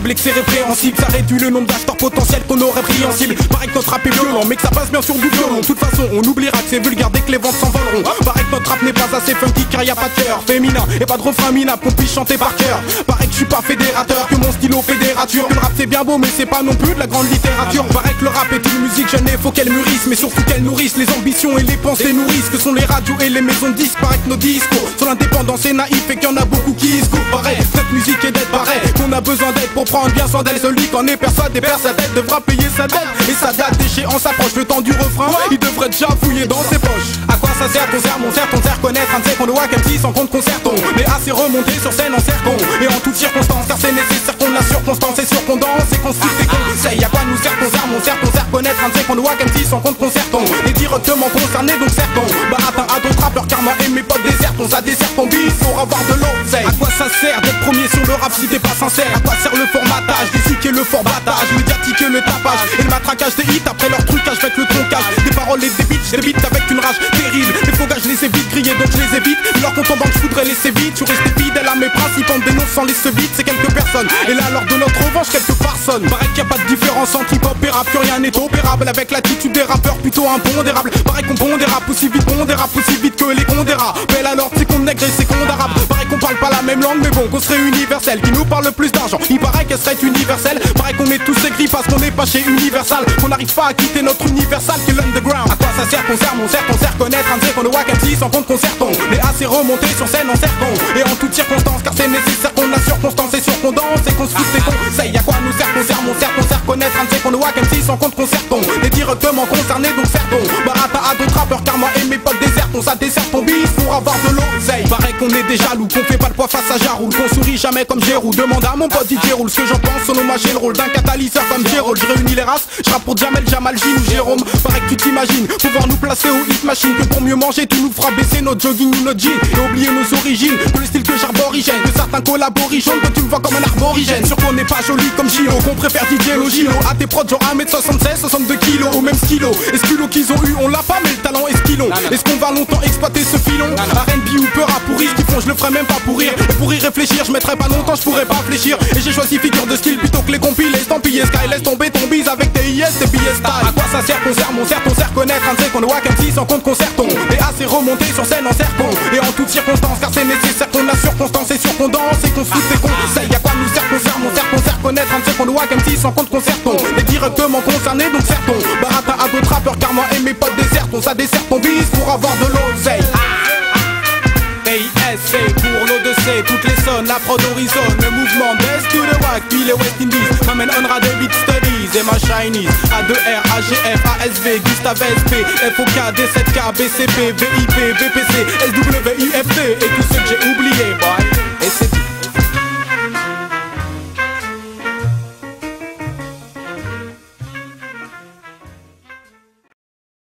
cible et que c'est répréhensible. Ça réduit le nombre d'acheteurs potentiels qu'on aurait pris en cible. Pareil que notre rap est violent, mais que ça passe bien sur du violon. De toute façon, on oubliera que c'est vulgaire dès que les ventes s'envoleront. Pareil que notre rap n'est pas assez funky car y a pas de cœur féminin et pas de refrain minable qu'on puisse chanter par cœur. Pareil que je suis pas fédérateur, que mon stylo fédérature. Que le rap c'est bien beau mais c'est pas non plus de la grande littérature. Pareil que le rap est une musique jeune et faut qu'elle mûrisse, mais surtout qu'elle nourrisse les ambitions et les pensées nourrissent. Que sont les radios et les maisons de disques. Pareil que nos discours sur l'indépendance est naïf et qu'il y en a beaucoup qui se courent. Pareil, cette musique est d'être pareil, qu'on a besoin d'aide pour prendre bien soin d'elle. Celui qu'on est persuadé perd sa tête devra payer sa dette. Et sa date d'échéance approche, le temps du refrain il devrait déjà fouiller dans ses poches. À quoi ça sert ton serre, mon serre, ton serre connaître un de ces qu'on doit qu'un petit sans compte concerton. Mais assez remonté sur scène en cercon et en toutes circonstances, car c'est nécessaire qu'on a circonstance et sur qu'on danse et qu'on se fixe des conseils. À quoi nous sert ton serre, mon serre, ton serre connaître un de ces qu'on doit qu'un petit sans compte concerton. Et directement concerné donc certon. Bah atteint à d'autres rappeurs car moi et mes potes désertons. Ça dessert ton bis pour avoir de l'oseille. À quoi ça sert d'être premier sur le rap si t'es pas sincère? À quoi sert le formatage, des et le formatage, médiatiquer le tapage et le matraquage des hits après leur trucage avec le troncage des paroles et des beats, je débite avec une rage terrible. Les faux gars je les évite, griller donc je les évite. Leur compte en banque je voudrais laisser vite. Tu restes fidèle à mes principes en dénonçant les vite. C'est quelques personnes et là lors de notre revanche quelques personnes. Pareil qu'il n'y a pas de différence entre hip-hop et rap, que rien n'est opérable avec l'attitude des rappeurs plutôt impondérable. Pareil qu'on pond des raps aussi vite, bon des raps aussi vite que les cons des rats. Belle alors c'est qu'on nègre et c'est qu'on d'arabe. Pareil qu'on parle pas la même langue mais bon qu'on serait universel. Qui nous parle le plus d'argent, il paraît qu'elle serait universelle. Pareil qu'on est tous aigris parce qu'on n'est pas chez Universal. Qu'on n'arrive pas à quitter notre Universal qui est l'underground. À quoi ça sert ton serre, mon serre, ton serre connaître un de ces qu'on doit qu'un petit sans compte concerton. Mais assez remonté sur scène en certon et en toutes circonstances, car c'est nécessaire qu'on a circonstance et sur qu'on danse et qu'on se fixe des conseils. À quoi nous sert ton serre, mon serre, ton serre connaître un de ces qu'on doit qu'un petit sans compte concerton. Et directement concerné donc certon. Barata à d'autres rappeurs car moi et mes potes désertons. Ça dessert ton bis pour avoir de l'oseille. Pareil qu'on est déjà loup, qu'on fait pas le poids face à Jaroul, qu'on sourit jamais comme Gérou. Demande à mon pote DJ Roule ce que j'en pense. Son hommage j'ai le rôle d'un catalyseur comme Gérald. Je réunis les races, je rappe pour Jamel, Jamal, Gilles ou Jérôme. Pareil que tu t'imagines pouvoir nous placer au hit machine. Que pour mieux manger tu nous feras baisser notre jogging ou notre jean. Et oublier nos origines, que le style que j'arborigène. Que certains collaborigènes, que tu me vois comme un arborigène. Sûr qu'on n'est pas joli comme Gilo, qu'on préfère DJ Logilo. À tes prods genre 1m76, 62 kilos au même stylo. Et ce culot qu'ils ont eu on l'a pas mais le talent est ce qu'ils ont. Est-ce qu'on va longtemps exploiter ce filon? R&B ou peur à pourrir, ce qu'ils font je le ferai même pas pour rire. Et pour y réfléchir je mettrai pas longtemps, je pourrais pas fléchir. Et j'ai choisi figure de style plutôt que les compiles estampillés. Sky laisse tomber ton bise avec tes IS, tes billets style. À quoi ça sert ton serre, mon serre, ton serre connaître un de ces qu'on doit qu'un petit sans compte concerton. Et assez remonté sur scène en cercon et en toutes circonstances, car c'est nécessaire qu'on a circonstance et sur qu'on danse et qu'on se fout des conseils. À quoi nous sert ton serre, mon serre, ton serre connaître un de ces qu'on doit qu'un petit sans compte concerton. Et directement concerné donc certon. Barata à d'autres rappeurs car moi et mes potes désertons. Ça dessert ton bis pour avoir de l'oseille. AIS pour l'Odyssée, toutes les zones, la prod horizon, le mouvement d'Est to the Wack, puis les West Indies, m'amène Onra de Beat Studies et ma Chinese, A2R, AGF, ASV, Gustave SP, FOK, D7K, BCP, VIP, VPC, SWIFT,